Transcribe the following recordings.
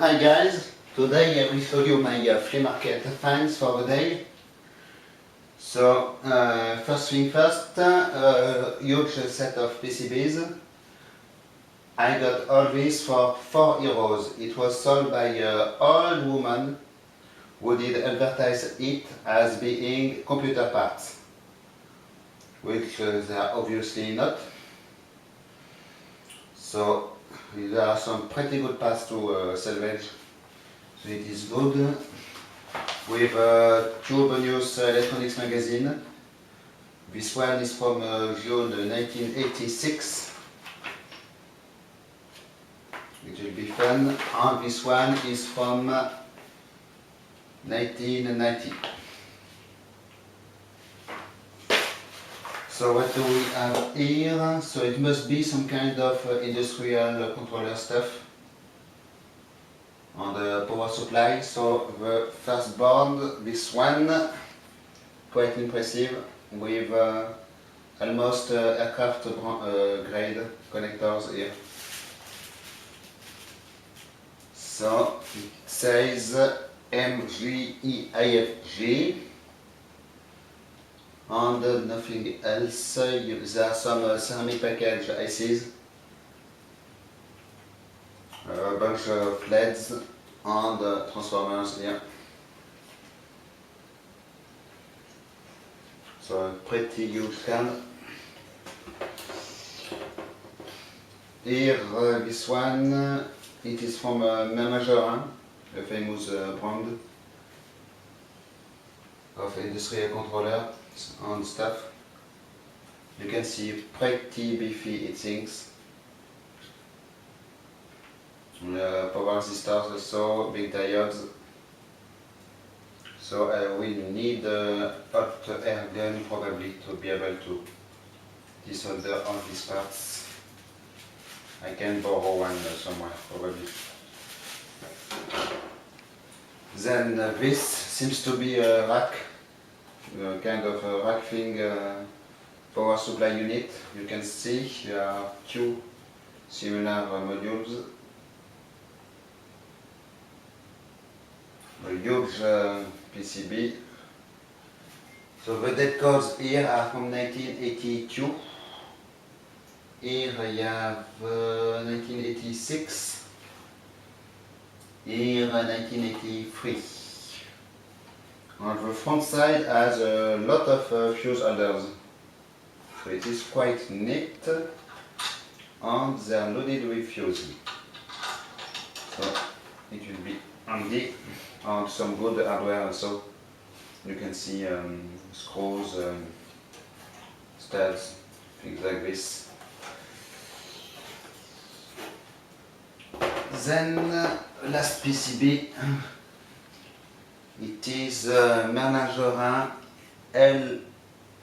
Hi guys, today I will show you my flea market finds for the day. So first thing first, huge set of PCBs. I got all this for €4. It was sold by an old woman who did advertise it as being computer parts, which they are obviously not. So there are some pretty good parts to salvage. So it is good. With Tube News Electronics magazine. This one is from June 1986, which will be fun. And this one is from 1990. So what do we have here? So it must be some kind of industrial controller stuff. On the power supply, so the first board, this one, quite impressive, with almost aircraft grade connectors here. So it says MGEIFG and nothing else. There are some ceramic package ICs. A bunch of LEDs and transformers here. So a pretty huge can. Here this one, it is from Neovo, a famous brand of industrial controllers and stuff. You can see pretty beefy it things. Power resistors also, big diodes. So I will need a hot air gun probably to be able to desolder all these parts. I can borrow one somewhere probably. Then this seems to be a rack, kind of a rack thing, power supply unit. You can see there are two similar modules. A huge PCB. So the date codes here are from 1982. Here I have 1986. Here 1983. On the front side has a lot of fuse holders. So it is quite neat and they are loaded with fuse. So it will be handy. And some good hardware also. You can see screws, studs, things like this. Then last PCB, it is Merlin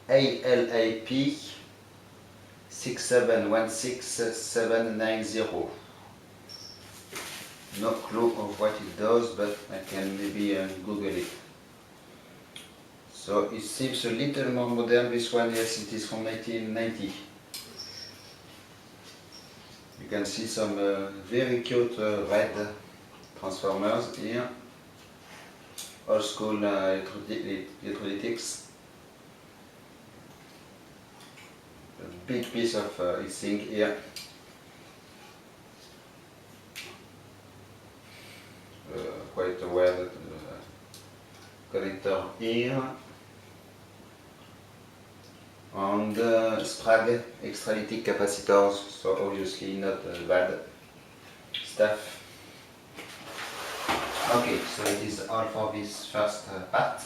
ALAP 6716790. No clue of what it does, but I can maybe Google it. So it seems a little more modern. This one, yes, it is from 1990. You can see some very cute red transformers here. Old school electrolytics. A big piece of thing here. Quite a weird connector here, and Sprague extralytic capacitors, so obviously not bad stuff. Okay, so it is all for this first part.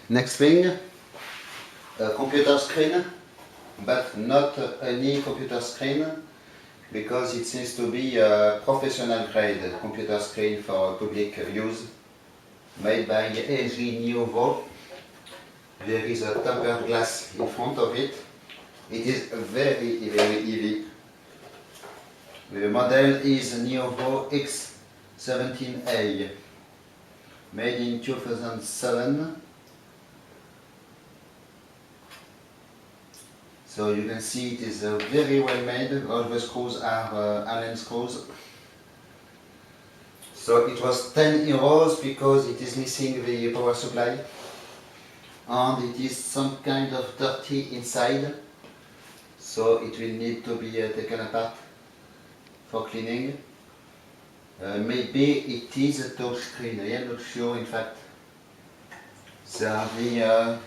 Next thing, a computer screen, but not any computer screen, because it seems to be a professional grade computer screen for public use, made by LG Neovo. There is a tempered glass in front of it. It is very heavy. The model is Neovo X17A, made in 2007. So you can see it is very well made. All the screws are Allen screws. So it was 10 euros because it is missing the power supply and it is some kind of dirty inside, so it will need to be taken apart for cleaning. Maybe it is a touch screen, I am not sure in fact. There are the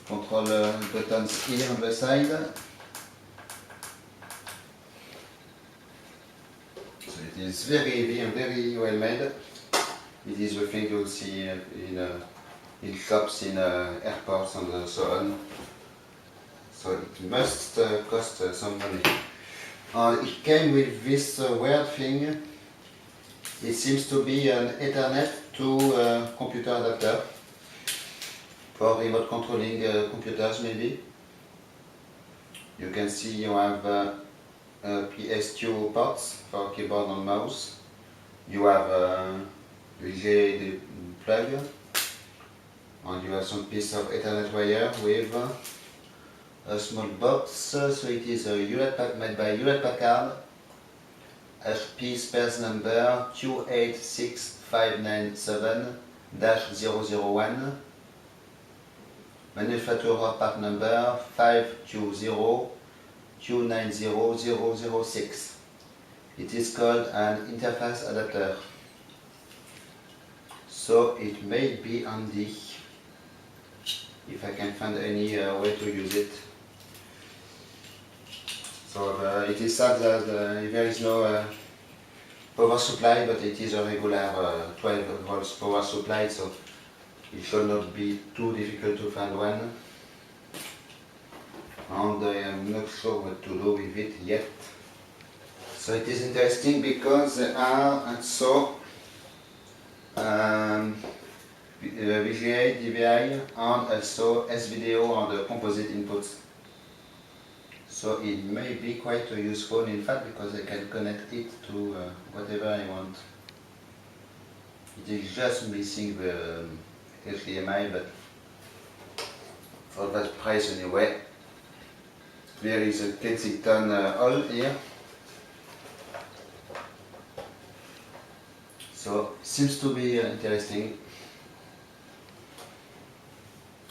control buttons here on the side. So it is very well made. It is the thing you'll see in shops, in airports and so on. So it must cost some money. It came with this weird thing. It seems to be an Ethernet to computer adapter for remote controlling computers maybe. You can see you have PS2 ports for keyboard and mouse. You have VGA plug, and you have some piece of Ethernet wire with a small box. So it is a Hewlett made by Hewlett Packard, HP spares number 286597-001, manufacturer part number 520290006. It is called an interface adapter. So it may be handy if I can find any way to use it. So it is sad that there is no power supply, but it is a regular 12 volts power supply, so it should not be too difficult to find one. And I am not sure what to do with it yet. So it is interesting because there are also VGA, DVI, and also S-video and composite inputs. So it may be quite useful in fact because I can connect it to whatever I want. It is just missing the HDMI, but for that price anyway. There is a Kensington hole here. So seems to be interesting.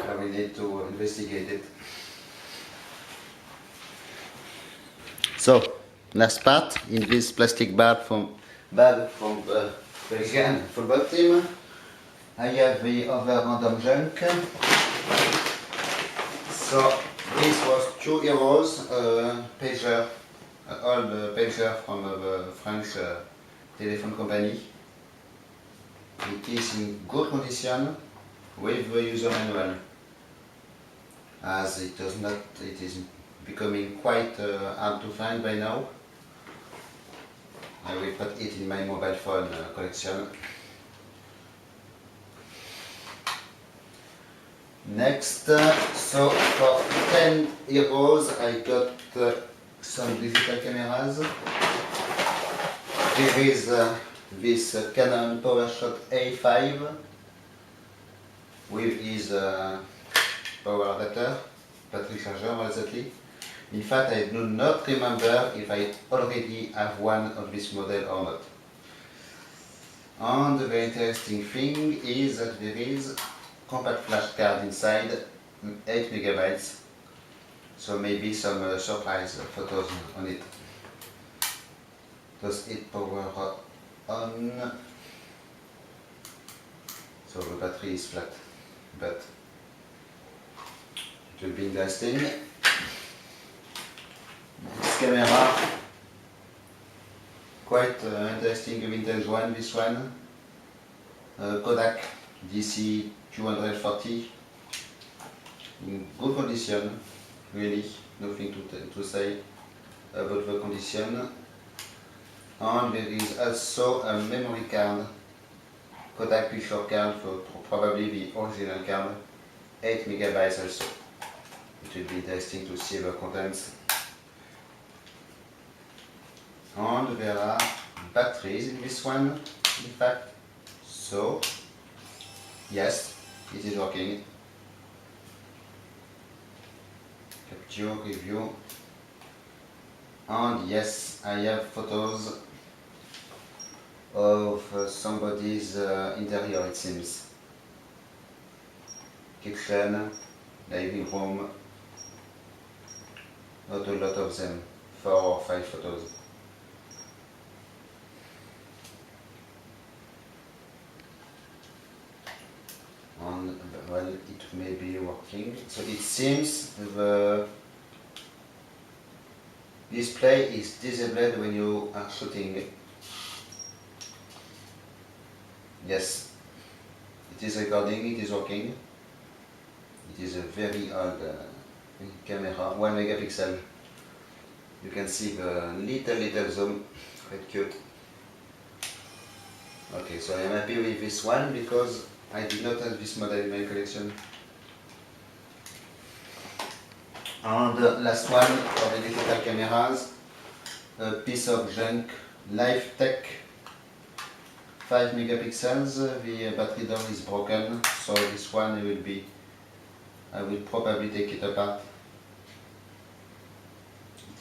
I will need to investigate it. So last part in this plastic bag from the Belgian football team. I have the other random junk. So this was 2 euros, pager, old pager from the French telephone company. It is in good condition with the user manual, as it is becoming quite hard to find by now. I will put it in my mobile phone collection. Next, so for 10 euros I got some digital cameras. There is this Canon PowerShot A5 with his power adapter, battery charger more exactly. In fact, I do not remember if I already have one of this model or not. And the very interesting thing is that there is compact flash card inside, 8 megabytes. So maybe some surprise photos on it. Does it power on? So the battery is flat, but it will be interesting. This camera, quite interesting vintage one, this one. Kodak DC 240, in good condition, really, nothing to say about the condition. And there is also a memory card, Kodak picture card, for probably the original card, 8 megabytes also. It will be interesting to see the contents. And there are batteries in this one, in fact. So, yes, it is working. video review. And yes, I have photos of somebody's interior, it seems. Kitchen, living room, not a lot of them, 4 or 5 photos. And well, it may be working. So it seems the display is disabled when you are shooting. Yes, it is recording, it is working. It is a very old camera, 1 megapixel. You can see the little zoom, quite cute. Okay, so I am happy with this one because I did not have this model in my collection. And the last one for the digital cameras, a piece of junk, Life Tech, 5 megapixels. The battery door is broken, so this one I will probably take it apart.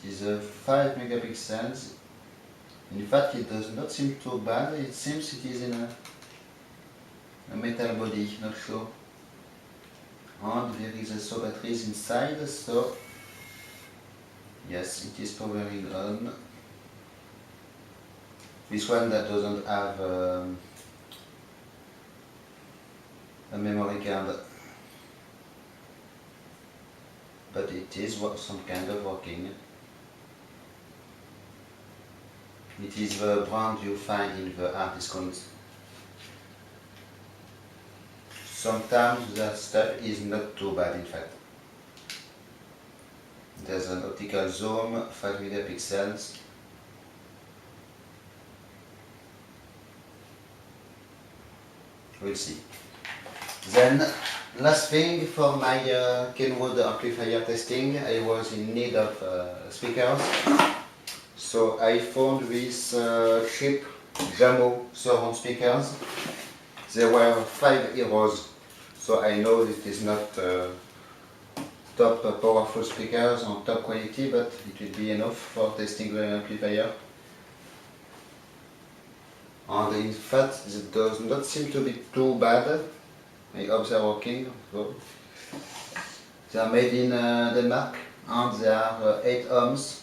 It is a 5 megapixels. In fact, it does not seem too bad. It seems it is in a metal body, not sure. And there is also batteries inside, so yes, it is powering on. This one that doesn't have a memory card, but it is some kind of working. It is the brand you find in the hard discounts. Sometimes that stuff is not too bad, in fact. There's an optical zoom, 5 megapixels. We'll see. Then, last thing for my Kenwood amplifier testing, I was in need of speakers. So I found these cheap Jamo surround speakers. They were 5 euros. So I know it is not top powerful speakers on top quality, but it will be enough for testing the amplifier. And in fact, it does not seem to be too bad. I hope they are working. So they are made in Denmark and they are 8 ohms,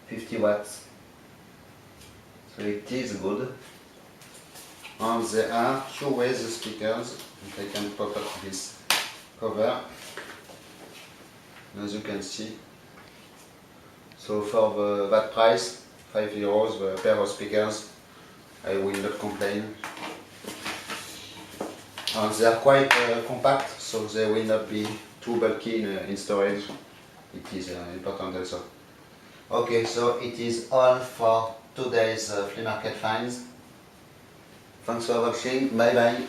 50 watts. So it is good. And there are 2 ways speakers. I can pop up this cover. As you can see. So for that price, 5 euros, the pair of speakers, I will not complain. And they are quite compact, so they will not be too bulky in storage. It is important also. Okay, so it is all for today's flea market finds. Thanks for watching, bye bye.